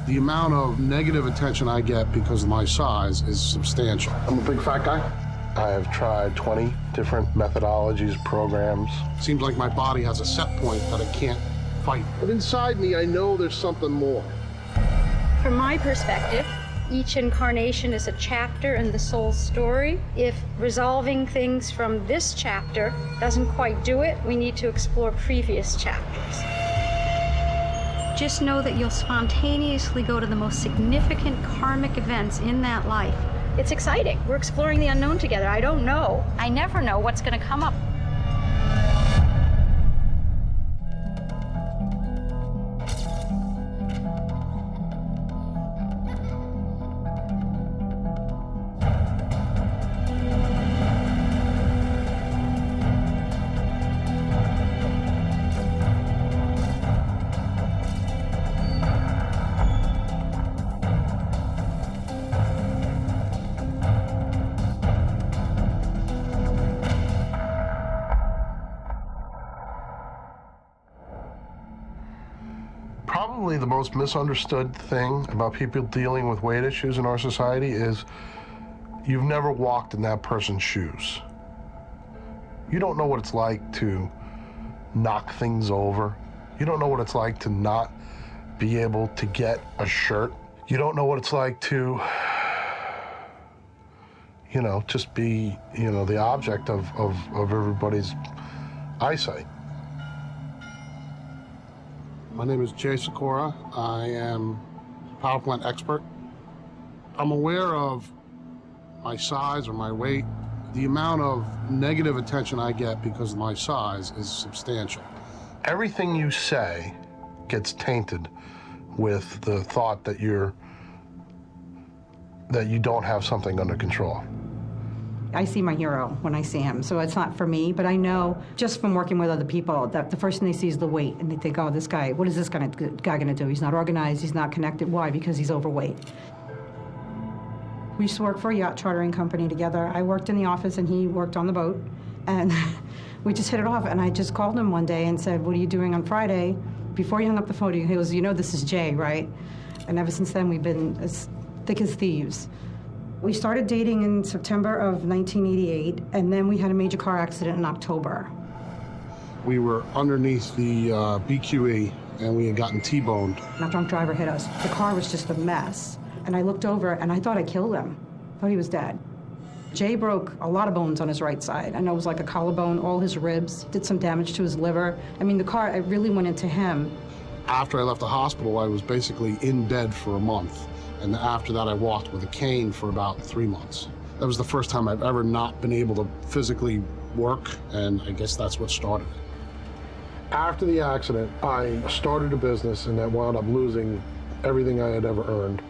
The amount of negative attention I get because of my size is substantial. I'm a big fat guy. I have tried 20 different methodologies, programs. Seems like my body has a set point that I can't fight. But inside me, I know there's something more. From my perspective, each incarnation is a chapter in the soul's story. If resolving things from this chapter doesn't quite do it, we need to explore previous chapters. Just know that you'll spontaneously go to the most significant karmic events in that life. It's exciting. We're exploring the unknown together. I don't know. I never know what's going to come up. Probably the most misunderstood thing about people dealing with weight issues in our society is you've never walked in that person's shoes. You don't know what it's like to knock things over. You don't know what it's like to not be able to get a shirt. You don't know what it's like to, just be, the object of everybody's eyesight. My name is Jay Sikora. I am a power plant expert. I'm aware of my size or my weight. The amount of negative attention I get because of my size is substantial. Everything you say gets tainted with the thought that you don't have something under control. I see my hero when I see him, so it's not for me, but I know just from working with other people that the first thing they see is the weight, and they think, oh, this guy, what is this guy gonna do? He's not organized, he's not connected. Why? Because he's overweight. We used to work for a yacht chartering company together. I worked in the office and he worked on the boat, and we just hit it off, and I just called him one day and said, what are you doing on Friday? Before he hung up the phone, he goes, this is Jay, right? And ever since then, we've been as thick as thieves. We started dating in September of 1988, and then we had a major car accident in October. We were underneath the BQE, and we had gotten T-boned. A drunk driver hit us. The car was just a mess. And I looked over, and I thought I killed him. I thought he was dead. Jay broke a lot of bones on his right side. I know it was like a collarbone, all his ribs, did some damage to his liver. I mean, the car, it really went into him. After I left the hospital, I was basically in bed for a month. And after that, I walked with a cane for about 3 months. That was the first time I've ever not been able to physically work, and I guess that's what started it. After the accident, I started a business, and that wound up losing everything I had ever earned.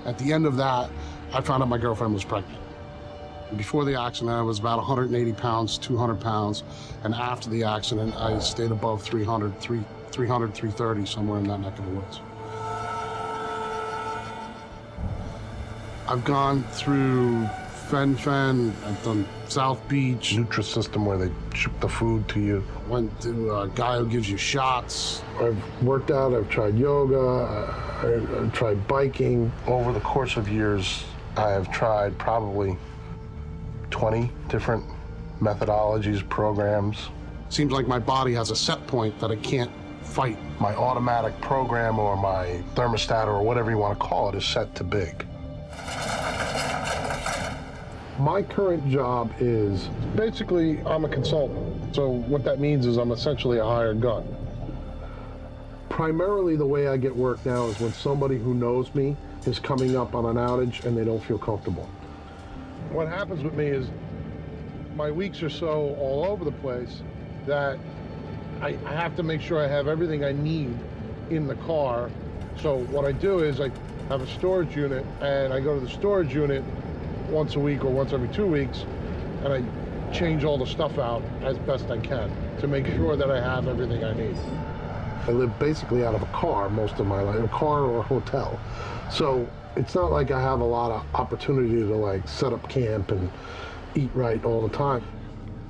At the end of that, I found out my girlfriend was pregnant. Before the accident, I was about 180 pounds, 200 pounds, and after the accident, I stayed above 300, 330, somewhere in that neck of the woods. I've gone through Fen, I've done South Beach. Nutrisystem, where they ship the food to you. Went to a guy who gives you shots. I've worked out, I've tried yoga, I've tried biking. Over the course of years, I have tried probably 20 different methodologies, programs. Seems like my body has a set point that I can't fight. My automatic program or my thermostat or whatever you want to call it is set to big. My current job is, basically, I'm a consultant. So what that means is I'm essentially a hired gun. Primarily the way I get work now is when somebody who knows me is coming up on an outage and they don't feel comfortable. What happens with me is my weeks are so all over the place that I have to make sure I have everything I need in the car. So what I do is I have a storage unit, and I go to the storage unit once a week or once every 2 weeks, and I change all the stuff out as best I can to make sure that I have everything I need. I live basically out of a car most of my life, a car or a hotel. So it's not like I have a lot of opportunity to like set up camp and eat right all the time.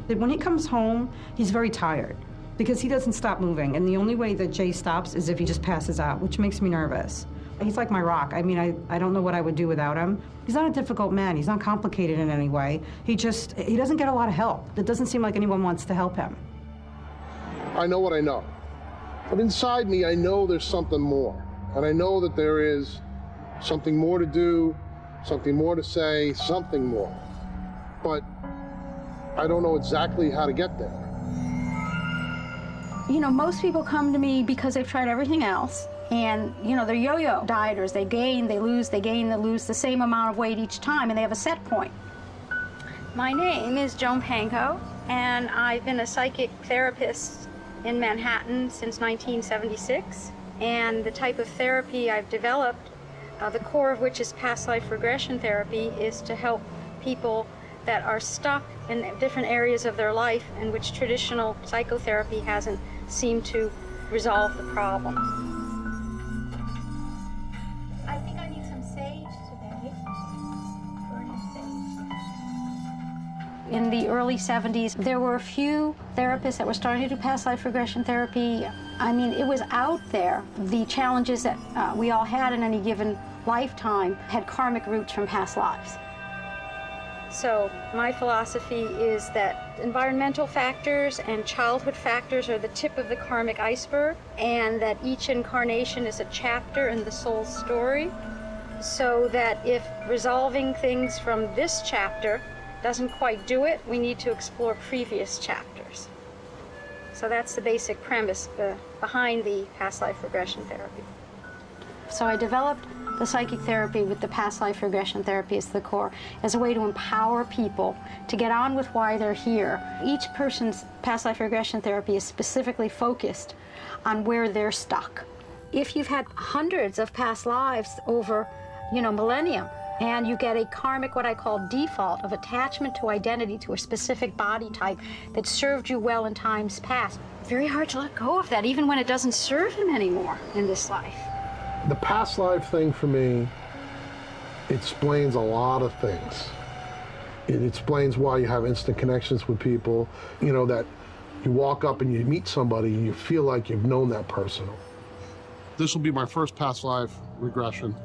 When he comes home, he's very tired because he doesn't stop moving. And the only way that Jay stops is if he just passes out, which makes me nervous. He's like my rock. I mean, I don't know what I would do without him. He's not a difficult man. He's not complicated in any way. He doesn't get a lot of help. It doesn't seem like anyone wants to help him. I know what I know. But inside me, I know there's something more. And I know that there is something more to do, something more to say, something more. But I don't know exactly how to get there. You know, most people come to me because they've tried everything else. And, you know, they're yo-yo dieters. They gain, they lose, they gain, they lose the same amount of weight each time, and they have a set point. My name is Joan Pankow, and I've been a psychic therapist in Manhattan since 1976. And the type of therapy I've developed, the core of which is past life regression therapy, is to help people that are stuck in different areas of their life in which traditional psychotherapy hasn't seemed to resolve the problem. I think I need some sage today. Burning sage. In the early 70s, there were a few therapists that were starting to do past life regression therapy. I mean, it was out there. The challenges that we all had in any given lifetime had karmic roots from past lives. So my philosophy is that environmental factors and childhood factors are the tip of the karmic iceberg, and that each incarnation is a chapter in the soul's story, so that if resolving things from this chapter doesn't quite do it, we need to explore previous chapters. So that's the basic premise behind the past life regression therapy. So I developed the psychic therapy with the past life regression therapy as the core, as a way to empower people to get on with why they're here. Each person's past life regression therapy is specifically focused on where they're stuck. If you've had hundreds of past lives over, millennium, and you get a karmic, what I call default, of attachment to identity to a specific body type that served you well in times past, very hard to let go of that, even when it doesn't serve him anymore in this life. The past life thing for me explains a lot of things. It explains why you have instant connections with people, that you walk up and you meet somebody and you feel like you've known that person. This will be my first past life regression.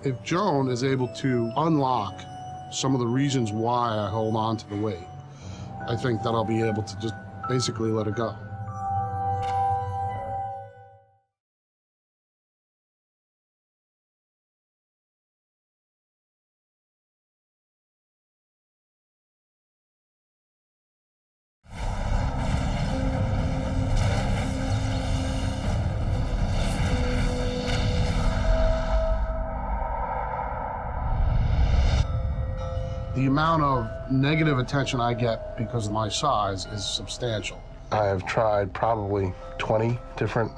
If Joan is able to unlock some of the reasons why I hold on to the weight, I think that I'll be able to just basically let it go. The amount of negative attention I get because of my size is substantial. I have tried probably 20 different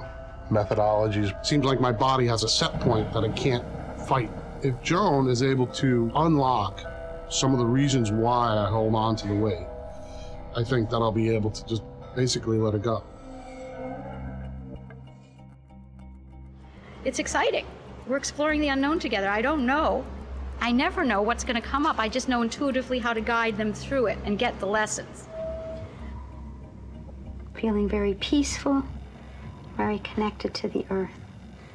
methodologies. Seems like my body has a set point that I can't fight. If Joan is able to unlock some of the reasons why I hold on to the weight, I think that I'll be able to just basically let it go. It's exciting. We're exploring the unknown together. I don't know. I never know what's going to come up. I just know intuitively how to guide them through it and get the lessons. Feeling very peaceful, very connected to the earth.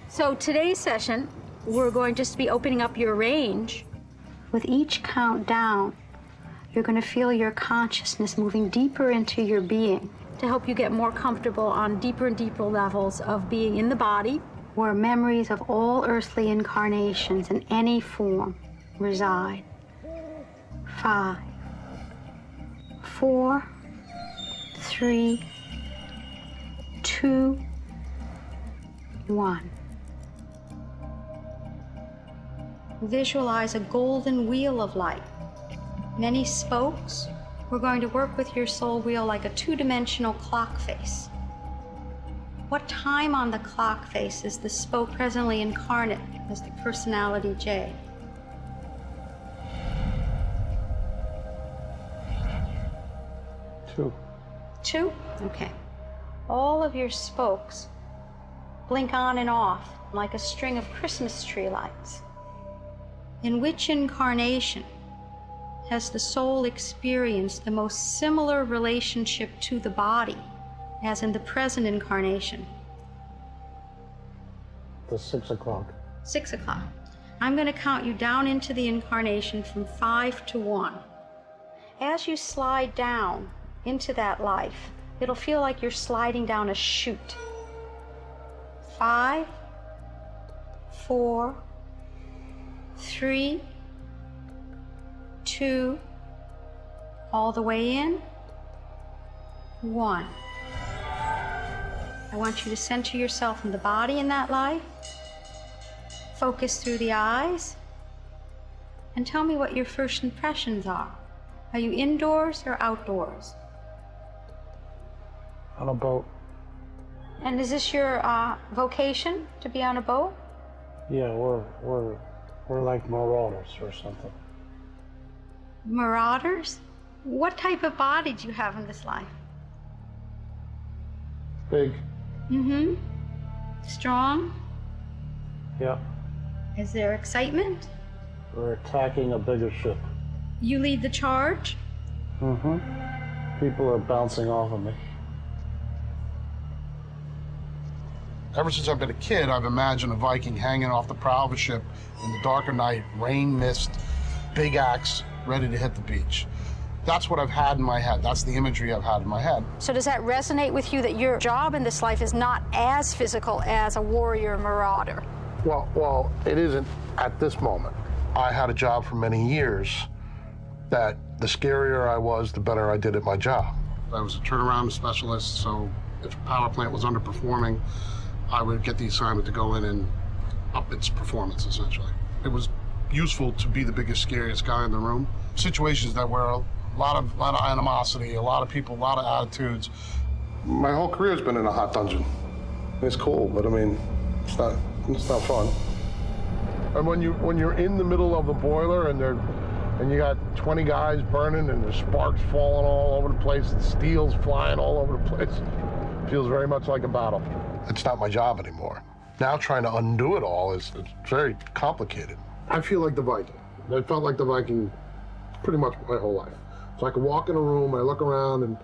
So today's session, we're going just to be opening up your range. With each count down, you're going to feel your consciousness moving deeper into your being To help you get more comfortable on deeper and deeper levels of being in the body. where memories of all earthly incarnations in any form reside. 5, 4, 3, 2, 1. Visualize a golden wheel of light. Many spokes. We're going to work with your soul wheel like a two-dimensional clock face. What time on the clock face is the spoke presently incarnate as the personality J? Two. 2? Okay. All of your spokes blink on and off like a string of Christmas tree lights. In which incarnation has the soul experienced the most similar relationship to the body as in the present incarnation? The 6 o'clock. 6 o'clock. I'm going to count you down into the incarnation from 5 to 1. As you slide down into that life, it'll feel like you're sliding down a chute. 5, 4, 3, 2, all the way in, 1. I want you to center yourself in the body in that life. Focus through the eyes. And tell me what your first impressions are. Are you indoors or outdoors? On a boat. And is this your vocation, to be on a boat? Yeah, we're like marauders or something. Marauders? What type of body do you have in this life? Big. Mm-hmm. Strong? Yeah. Is there excitement? We're attacking a bigger ship. You lead the charge? Mm-hmm. People are bouncing off of me. Ever since I've been a kid, I've imagined a Viking hanging off the prow of a ship in the dark of night, rain, mist, big axe, ready to hit the beach. That's what I've had in my head. That's the imagery I've had in my head. So does that resonate with you that your job in this life is not as physical as a warrior marauder? Well, it isn't at this moment. I had a job for many years that the scarier I was, the better I did at my job. I was a turnaround specialist, so if a power plant was underperforming, I would get the assignment to go in and up its performance, essentially. It was useful to be the biggest, scariest guy in the room. Situations that were a lot of animosity, a lot of people, a lot of attitudes. My whole career's been in a hot dungeon. It's cool, but I mean, it's not fun. And when you're in the middle of the boiler and you got 20 guys burning and there's sparks falling all over the place and steel's flying all over the place, it feels very much like a battle. It's not my job anymore. Now trying to undo it all it's very complicated. I feel like the Viking. I felt like the Viking pretty much my whole life. So I can walk in a room, I look around and,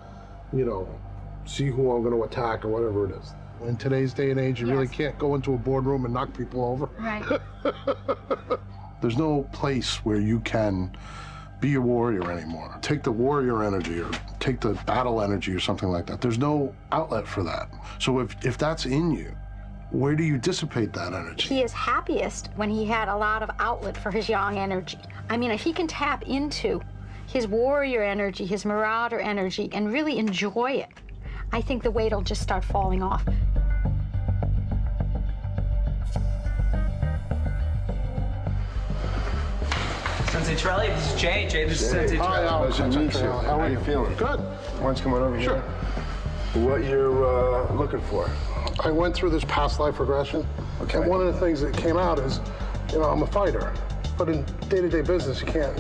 see who I'm going to attack or whatever it is. In today's day and age, you really can't go into a boardroom and knock people over. Right. There's no place where you can be a warrior anymore. Take the warrior energy or take the battle energy or something like that. There's no outlet for that. So if that's in you, where do you dissipate that energy? He is happiest when he had a lot of outlet for his yang energy. I mean, if he can tap into his warrior energy, his marauder energy, and really enjoy it, I think the weight will just start falling off. Sensei Trelli, this is Jay. Jay, this is Sensei Trelli. Hi, Pleasure to meet you. How are you feeling? Good. Why don't you come on over Sure. here? What you're looking for? I went through this past life regression. Okay. And one of the things that came out is, I'm a fighter. But in day-to-day business, you can't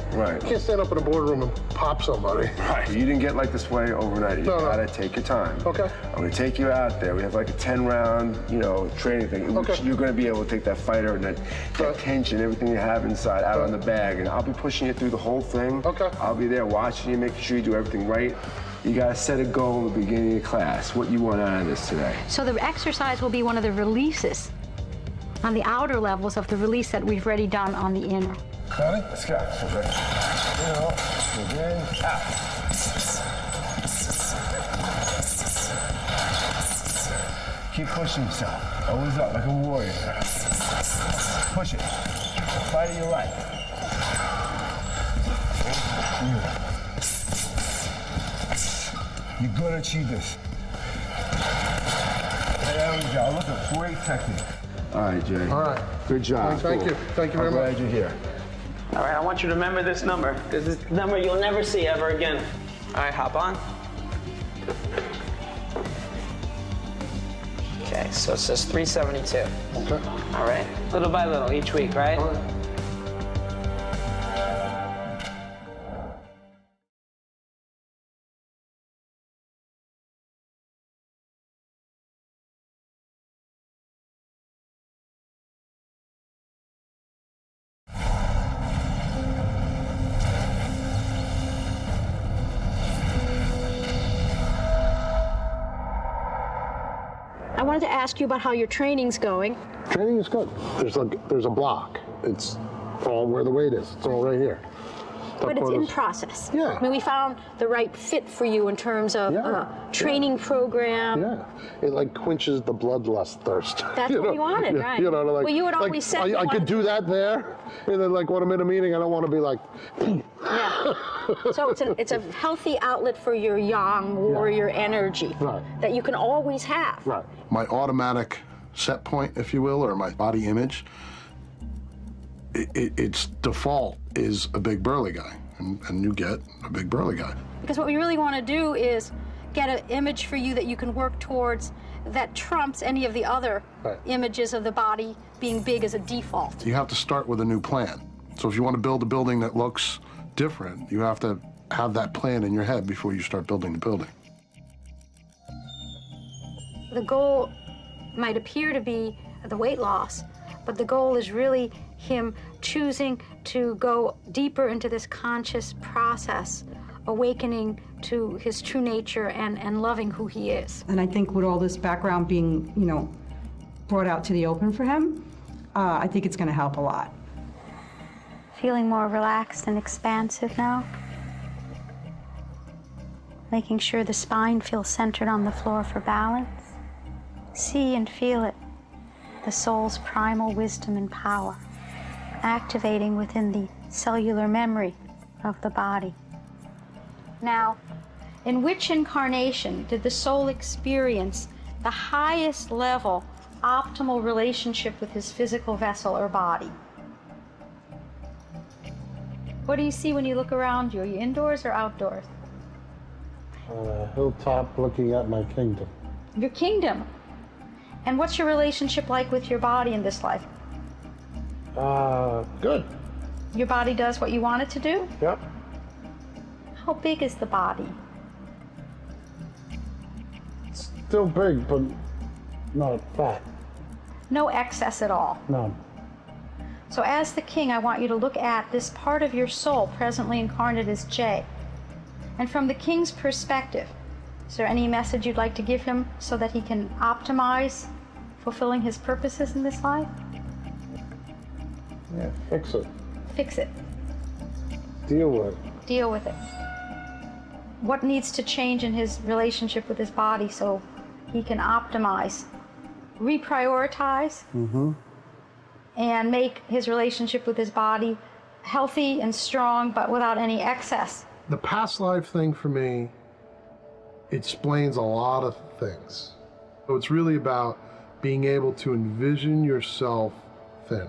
stand up in a boardroom and pop somebody. Right. You didn't get like this way overnight. You gotta take your time. Okay. I'm gonna take you out there. We have like a 10-round, training thing. Okay. You're gonna be able to take that fighter and that tension, everything you have inside out on the bag, and I'll be pushing you through the whole thing. Okay. I'll be there watching you, making sure you do everything right. You gotta set a goal in the beginning of class. What you want out of this today? So the exercise will be one of the releases on the outer levels of the release that we've already done on the inner. Got it? Let's go. Again, out. Keep pushing yourself. Always up like a warrior. Push it. Fight of your life. You're gonna achieve this. There we go. Look at great technique. All right, Jay. All right. Good job. Thank you. Thank you very much. I'm glad you're here. All right, I want you to remember this number. This is a number you'll never see ever again. All right, hop on. Okay, so it says 372. Okay. All right, little by little each week, right? All right. I I wanted to ask you about how your training's going. Training is good. There's a block. It's all where the weight is. It's all right here. But it's in process. Yeah. I mean, we found the right fit for you in terms of training program. Yeah. It like quenches the bloodlust thirst. That's what we wanted, right? You know, like, well, you had like, always said I could do that there, and then like when I'm in a meeting, I don't want to be like. Yeah. So it's a healthy outlet for your yang warrior energy that you can always have. Right. My automatic set point, if you will, or my body image, its default is a big burly guy, and you get a big burly guy. Because what we really want to do is get an image for you that you can work towards that trumps any of the other images of the body being big as a default. You have to start with a new plan. So if you want to build a building that looks different, you have to have that plan in your head before you start building the building. The goal might appear to be the weight loss, but the goal is really him choosing to go deeper into this conscious process, awakening to his true nature and loving who he is. And I think with all this background being, you know, brought out to the open for him, I think it's going to help a lot. Feeling more relaxed and expansive now. Making sure the spine feels centered on the floor for balance. See and feel it, the soul's primal wisdom and power, activating within the cellular memory of the body. Now, in which incarnation did the soul experience the highest level, optimal relationship with his physical vessel or body? What do you see when you look around you? Are you indoors or outdoors? Hilltop looking at my kingdom. Your kingdom. And what's your relationship like with your body in this life? Good. Your body does what you want it to do? Yep. How big is the body? It's still big, but not fat. No excess at all. No. So as the king, I want you to look at this part of your soul presently incarnate as Jay. And from the king's perspective, is there any message you'd like to give him so that he can optimize fulfilling his purposes in this life? Yeah, fix it. Fix it. Deal with it. Deal with it. What needs to change in his relationship with his body so he can optimize, reprioritize, and make his relationship with his body healthy and strong, but without any excess? The past life thing for me explains a lot of things. So it's really about being able to envision yourself thin.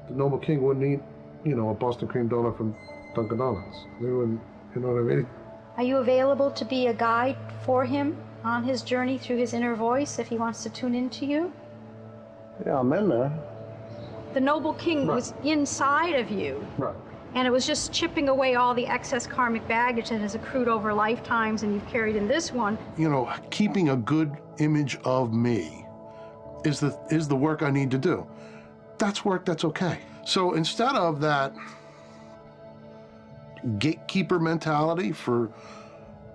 The noble king wouldn't eat, you know, a Boston cream donut from Dunkin' Donuts. They wouldn't, you know what I mean? Are you available to be a guide for him on his journey through his inner voice if he wants to tune into you? Yeah, I'm in there. The noble king was inside of you. Right. And it was just chipping away all the excess karmic baggage that has accrued over lifetimes and you've carried in this one. You know, keeping a good image of me is the work I need to do. That's work that's okay. So instead of that gatekeeper mentality for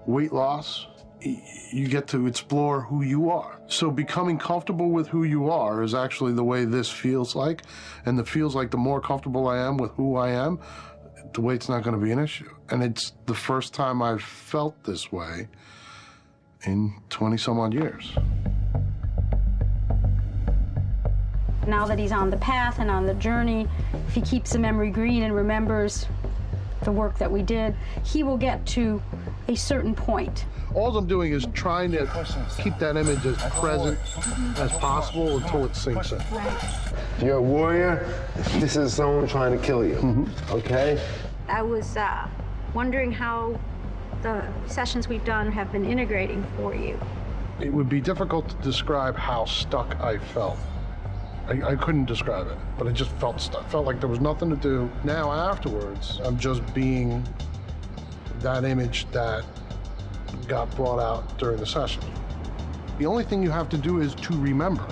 weight loss, you get to explore who you are. So becoming comfortable with who you are is actually the way this feels like. And it feels like the more comfortable I am with who I am, the weight's not going to be an issue. And it's the first time I've felt this way in 20 some odd years. Now that he's on the path and on the journey, if he keeps the memory green and remembers the work that we did, he will get to a certain point. All I'm doing is trying to keep that image as present as possible until it sinks in. You're a warrior. This is someone trying to kill you. Okay? I was wondering how the sessions we've done have been integrating for you. It would be difficult to describe how stuck I felt. I couldn't describe it, but I just felt stuck. Felt like there was nothing to do. Now afterwards, I'm just being that image that got brought out during the session. The only thing you have to do is to remember.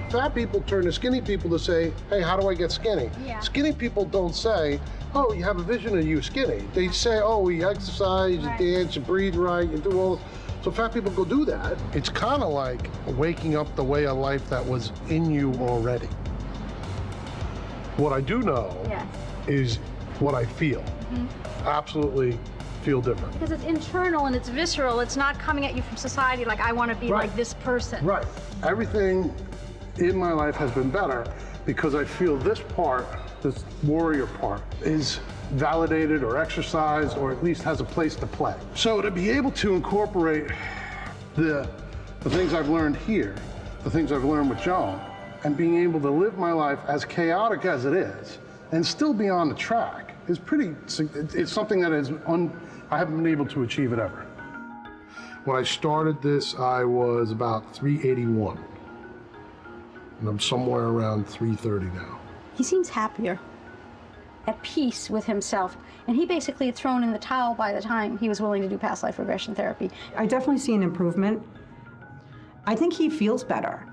Fat people turn to skinny people to say, hey, how do I get skinny? Yeah. Skinny people don't say, oh, you have a vision of you skinny. They say, oh, you exercise, you dance, you breathe right, you do all this. So fat people go do that. It's kind of like waking up the way of life that was in you already. What I do know is what I feel. Absolutely feel different. Because it's internal and it's visceral. It's not coming at you from society like, I want to be like this person. Right. Everything in my life has been better because I feel this part, this warrior part, is validated or exercised or at least has a place to play. So to be able to incorporate the things I've learned here, the things I've learned with Joan, and being able to live my life as chaotic as it is and still be on the track is it's something that I haven't been able to achieve it ever. When I started this, I was about 381. And I'm somewhere around 330 now. He seems happier, at peace with himself. And he basically had thrown in the towel by the time he was willing to do past life regression therapy. I definitely see an improvement. I think he feels better.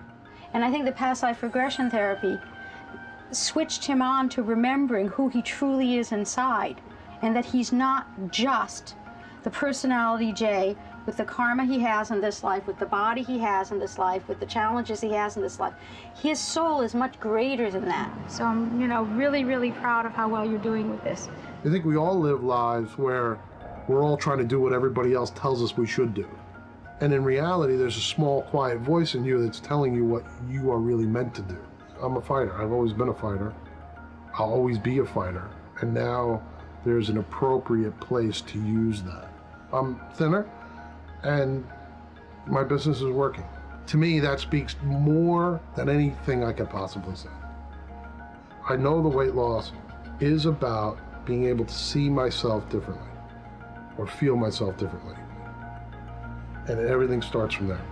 And I think the past life regression therapy switched him on to remembering who he truly is inside, and that he's not just the personality Jay with the karma he has in this life, with the body he has in this life, with the challenges he has in this life. His soul is much greater than that. So I'm, really, really proud of how well you're doing with this. I think we all live lives where we're all trying to do what everybody else tells us we should do. And in reality, there's a small, quiet voice in you that's telling you what you are really meant to do. I'm a fighter. I've always been a fighter. I'll always be a fighter. And now there's an appropriate place to use that. I'm thinner, and my business is working. To me, that speaks more than anything I could possibly say. I know the weight loss is about being able to see myself differently or feel myself differently. And everything starts from there.